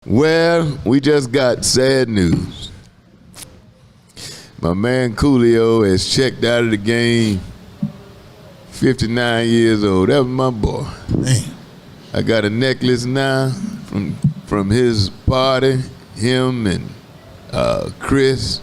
Well, we just got sad news. My man Coolio has checked out of the game. 59 years old. That was my boy. Man. I got a necklace now from his party. Him and Chris.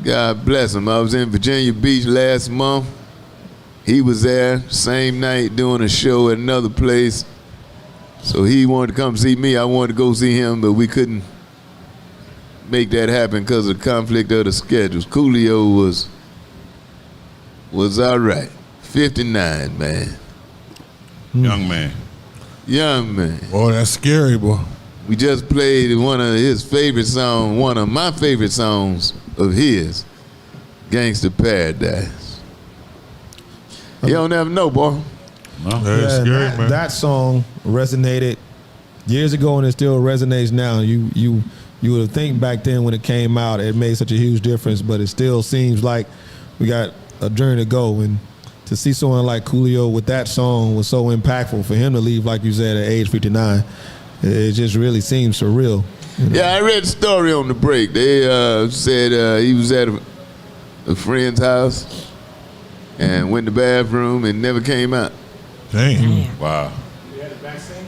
God bless him. I was in Virginia Beach last month. He was there same night doing a show at another place. So he wanted to come see me. I wanted to go see him, but we couldn't make that happen because of the conflict of the schedules. Coolio was all right. 59, man. Young man. Young man. Boy, that's scary, boy. We just played one of his favorite songs, one of my favorite songs of his, Gangsta Paradise. You don't never know, boy. No. That's scary, man. That song resonated years ago and it still resonates now. You would think back then when it came out, it made such a huge difference, but it still seems like we got a journey to go. And to see someone like Coolio with that song was so impactful. For him to leave, like you said, at age 59, it just really seems surreal. You know? Yeah, I read the story on the break. They said he was at a friend's house and went to the bathroom and never came out. Damn. Wow. You had a vaccine?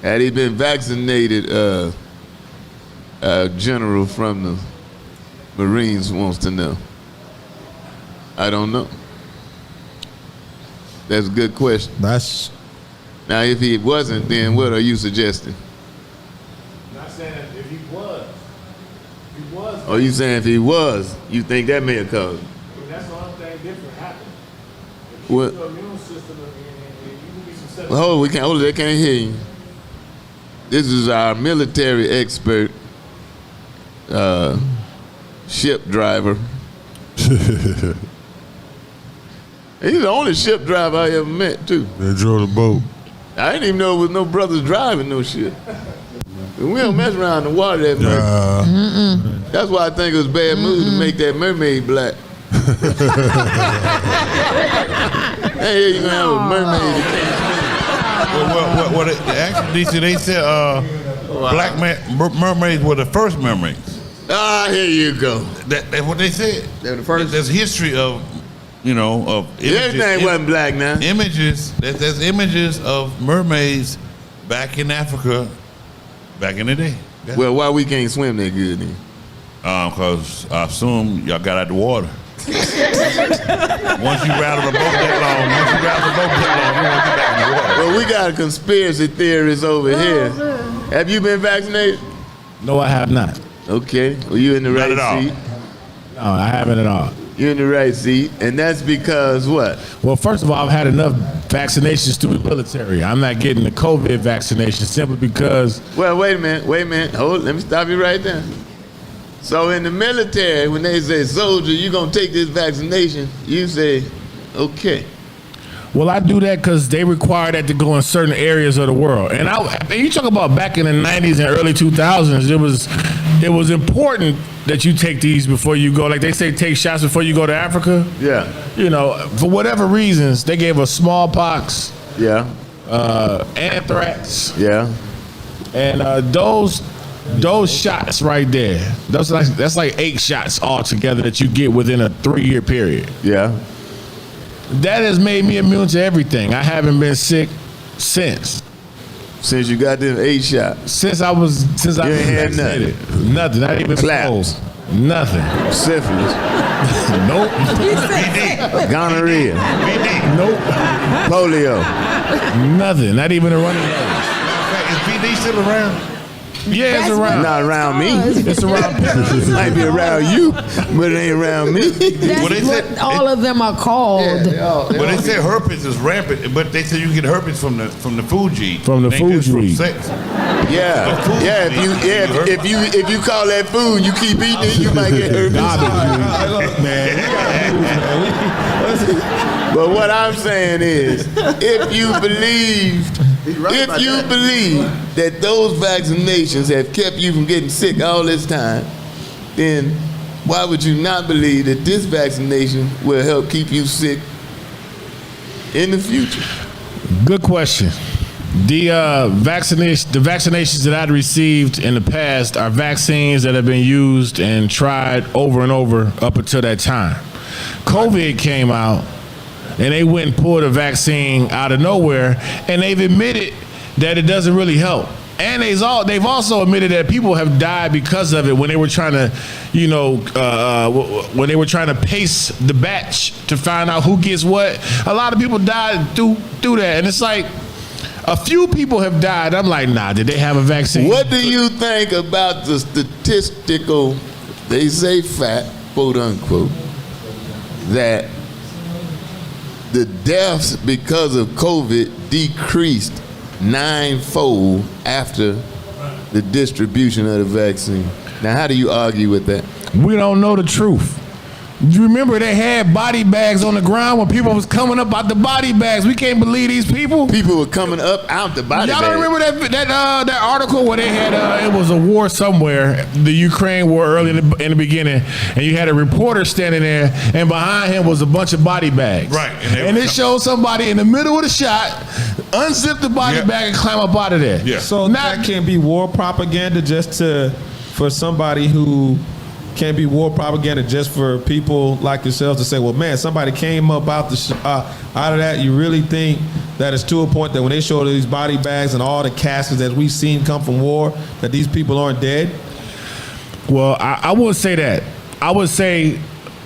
Had he been vaccinated, general from the Marines wants to know. I don't know. That's a good question. That's Now, if he wasn't, then what are you suggesting? not saying if he was. If he was. Or you saying if he was, you think that may have caused it? That's the only thing different happened. What? Your immune system and you can be susceptible. Well, they can't hear you. This is our military expert, ship driver. He's the only ship driver I ever met, too. They drove the boat. I didn't even know there was no brothers driving no shit. We don't mess around in the water that much. That's why I think it was bad move to make that mermaid black. Hey, you gonna have a mermaid that can't swim. Well, actually, they said black mermaids were the first mermaids. Ah, here you go. That's what they said. They're the first. There's history of, of images. Everything wasn't black now. Images. There's images of mermaids back in Africa, back in the day. Yeah. Well, why we can't swim that good then? Because I assume y'all got out the water. Once you rattle the boat that long, you won't get back in the water. Well, we got conspiracy theorists over here. Have you been vaccinated? No, I have not. Okay. Well, you in the Not at all. right seat. No, I haven't at all. You're in the right seat, and that's because what? Well, first of all, I've had enough vaccinations through the military. I'm not getting the COVID vaccination simply because. Well, wait a minute. Hold, let me stop you right there. So in the military, when they say, soldier, you're going to take this vaccination, you say, okay. Well, I do that because they require that to go in certain areas of the world. And you talk about back in the 90s and early 2000s, it was important that you take these before you go. Like they say, take shots before you go to Africa. Yeah. For whatever reasons, they gave us smallpox, Yeah. anthrax, Yeah. and those shots right there. That's like 8 shots altogether that you get within a 3-year period. Yeah. That has made me immune to everything. I haven't been sick since. Since you got them 8 shots. Since I've You been ain't had vaccinated. Nothing. Not even Claps. close. Nothing. Syphilis. Nope. Gonorrhea. Nope. Polio. Nothing. Not even a running nose. Is BD still around? Yeah, it's around. Not around me. It's around people. Might be around you, but it ain't around me. That's Well, they what said- all of them are called. Well, they say herpes is rampant, but they say you get herpes from the food you eat. From the It ain't food just you from eat. sex. Yeah, Food yeah. If you call that food, you keep eating it, you might get herpes. Look, man. But what I'm saying is, if you believe that those vaccinations have kept you from getting sick all this time, then why would you not believe that this vaccination will help keep you sick in the future? Good question. The vaccinations that I'd received in the past are vaccines that have been used and tried over and over up until that time. COVID came out, and they went and pulled a vaccine out of nowhere, and they've admitted that it doesn't really help. And they've also admitted that people have died because of it when they were trying to, when they were trying to pace the batch to find out who gets what. A lot of people died through that, and it's like a few people have died. I'm like, nah, did they have a vaccine? What do you think about the statistical, they say fact, quote unquote, that the deaths because of COVID decreased 9-fold after the distribution of the vaccine? Now, how do you argue with that? We don't know the truth. You remember they had body bags on the ground when people was coming up out the body bags. We can't believe these people. People were coming up out the body Y'all bag. don't remember that article where they had it was a war somewhere, the Ukraine war early in the beginning, and you had a reporter standing there, and behind him was a bunch of body bags. Right. And it showed somebody in the middle of the shot unzip the body bag and climb up out of there. Yeah. So that can't be war propaganda for somebody who can't be war propaganda just for people like yourselves to say, well, man, somebody came up out of that. You really think that it's to a point that when they show these body bags and all the caskets that we've seen come from war, that these people aren't dead? Well, I wouldn't say that. I would say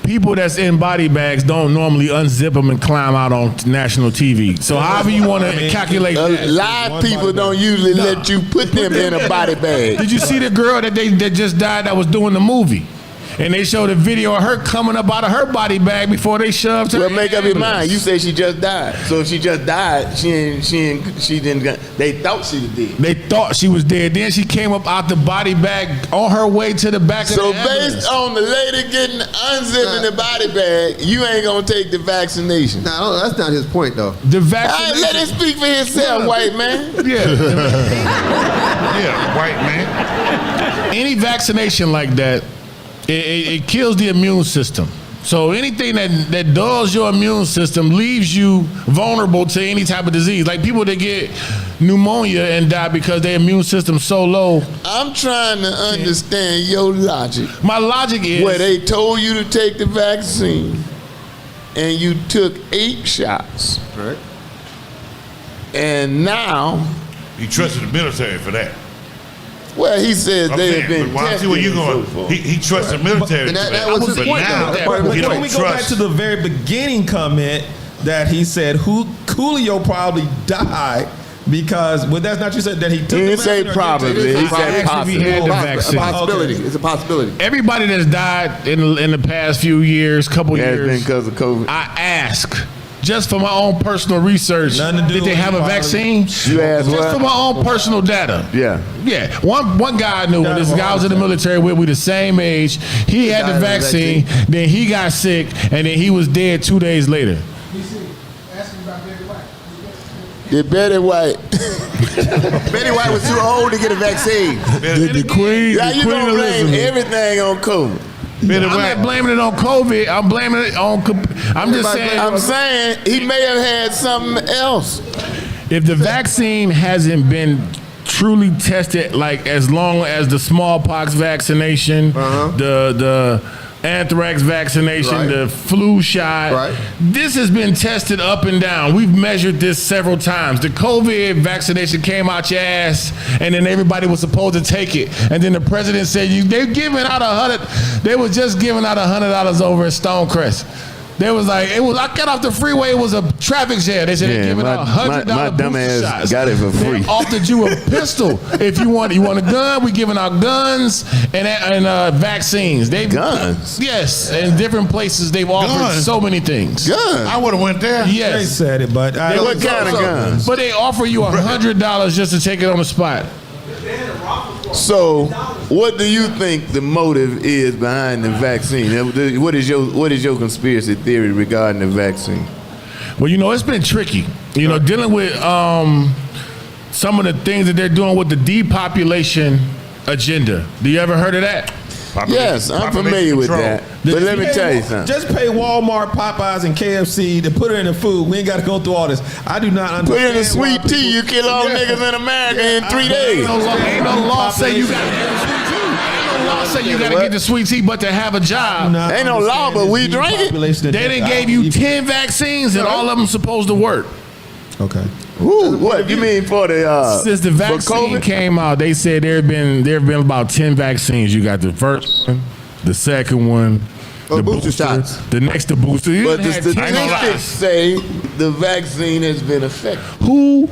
people that's in body bags don't normally unzip them and climb out on national TV. So however you want to calculate that. Live people don't usually let you put them in a body bag. Did you see the girl that just died that was doing the movie? And they showed a video of her coming up out of her body bag before they shoved her. Well, make up your mind. You say she just died. So if she just died, she didn't. They thought she was dead. They thought she was dead. Then she came up out the body bag on her way to the back of the ambulance. Based on the lady getting unzipping the body bag, you ain't gonna take the vaccination. No, that's not his point, though. The All right, vaccination. let him speak for himself, white man. Yeah. Yeah, white man. Any vaccination like that, it kills the immune system. So anything that dulls your immune system leaves you vulnerable to any type of disease. Like people that get pneumonia and die because their immune system's so low. I'm trying to understand your logic. My logic is Where they told you to take the vaccine and you took 8 shots. Right. And now, He trusted the military for that. well, he says they have been but I see tested where you and going. so forth. He trusts the military. And that for was his but point, now, though. But he can don't we go back trust. to the very beginning comment that he said Coolio probably died because, well, that's not you said that he took He the didn't say vaccine or probably. didn't He take the said Actually, if he had the A vaccine. possibility. Okay. It's a possibility. Everybody that's died in the past few years, couple It has been years, because of COVID. I ask just for my own personal research. Nothing to do Did they with have a quality. vaccine? You asked Just what? for my own personal data. Yeah. Yeah, one guy I knew, and this guy was in the military with, we the same age. He had the died of the vaccine, then he got sick, and then he was dead 2 days later. Did Betty White? Betty White was too old to get a vaccine. The Queen, Yeah, you gonna blame everything on COVID. I'm not blaming it on COVID. I'm blaming it on. I'm just saying. I'm saying he may have had something else. If the vaccine hasn't been truly tested, like as long as the smallpox vaccination, the anthrax vaccination, Right. the flu shot, Right. this has been tested up and down. We've measured this several times. The COVID vaccination came out your ass, and then everybody was supposed to take it, and then the president said they're giving out They was just giving out $100 over in Stonecrest. They was like, I got off the freeway, it was a traffic jam. They said they're giving out $100 my dumb booster ass shots. got it for free. They offered you a pistol if you want a gun. We giving out guns and vaccines. Guns? Yes, in different places they've offered Guns? so many things. Guns. I would have went there. They Yes, said it, but I What kind of guns? but they offer you $100 just to take it on the spot. So, what do you think the motive is behind the vaccine? What is your conspiracy theory regarding the vaccine? Well, it's been tricky. Dealing with some of the things that they're doing with the depopulation agenda. Do you ever heard of that? Yes, I'm familiar with that. But let me tell you something. Just pay Walmart, Popeyes, and KFC to put it in the food. We ain't got to go through all this. I do not Put understand. in the sweet tea, you kill all the niggas in America in 3 days. Ain't no law say you got to get the sweet tea. Ain't no law say you got to get the sweet tea, but to have a job. Ain't no law, but we drink it. They done gave you 10 vaccines and all of them supposed to work. Okay. Ooh, what you mean for the Since the for vaccine COVID? came out, they said there have been about 10 vaccines. You got the first one, the second one, the booster shots. the next booster. You But done the had 10 statistics shots. say the vaccine has been effective. Who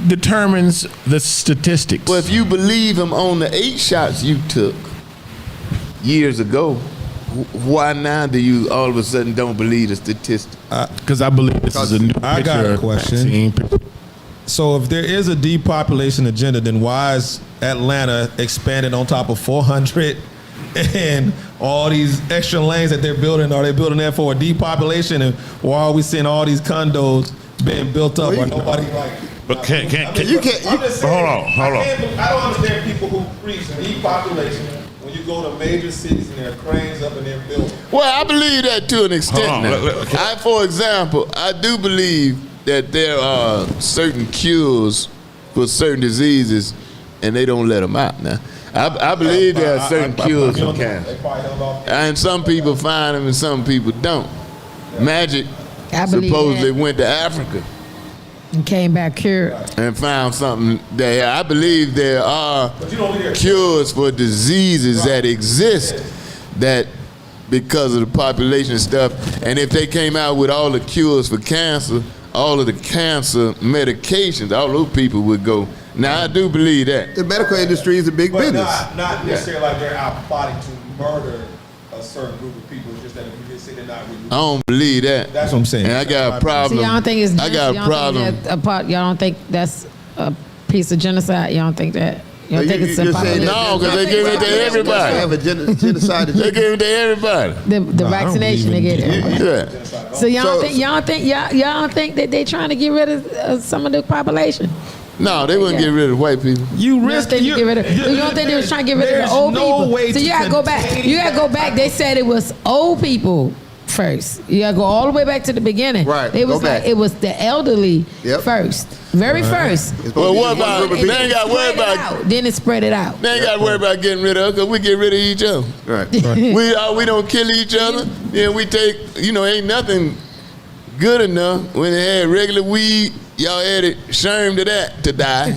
determines the statistics? Well, if you believe him on the 8 shots you took years ago, why now do you all of a sudden don't believe the statistics? Because I believe this is a new I got a picture question. vaccine. So if there is a depopulation agenda, then why is Atlanta expanded on top of 400 and all these extra lanes that they're building? Are they building that for a depopulation? And why are we seeing all these condos being built up? Or nobody like? But can You can't. I'm just saying, hold on. I don't understand people who preach depopulation when you go to major cities and there are cranes up and they're built. Well, I believe that to an extent. Hold on, Now. For example, I do believe that there are certain cures for certain diseases, and they don't let them out. Now, I believe there are certain cures for cancer, They probably held off. and some people find them and some people don't. Magic I believe supposedly that. went to Africa And came back cured. and found something there. I believe there are You don't hear cures for diseases that exist that because of the population stuff. And if they came out with all the cures for cancer, all of the cancer medications, all those people would go. Now, I do believe that. The medical industry is a big But business. not necessarily like they're out plotting to murder a certain group of people. It's just that if you just say they're not really. I don't believe that. That's what I'm saying. And I got a problem. See, y'all don't think it's I got a problem. Y'all don't think that's a piece of genocide. Y'all don't think that. You don't think it's a You're saying population. No, because they give it to They everybody. have a genocide They agenda. give it to everybody. The vaccination they get. Yeah. So y'all So- don't think that they trying to get rid of some of the population. No, they wouldn't get rid of white people. You You don't risk think you get rid of? You don't think they was trying to get rid of the old people? So you gotta go back. You gotta go back. They said it was old people first. You gotta go all the way back to the beginning. Right, It was go like back. it was the elderly Yep. first, very first. It's supposed Well, to be what one about- group of they people. ain't got worried Spread it about. out. Then it spread it out. They ain't got to worry about getting rid of us because we get rid of each other. Right. We don't kill each other. Then we take, ain't nothing good enough when they had regular weed. Y'all added sherm to that to die.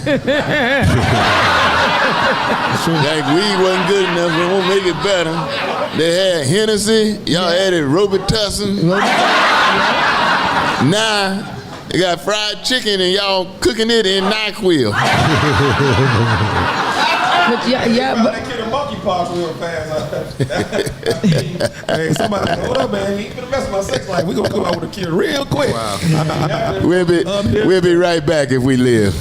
Like weed wasn't good enough, we won't make it better. They had Hennessy, y'all added Robitussin. Now they got fried chicken and y'all cooking it in NyQuil. But yeah, but They kill the monkeypox real fast. Hey, somebody, hold up, man. You ain't gonna mess with my sex life. We gonna come out with a cure real quick. We'll be right back if we live.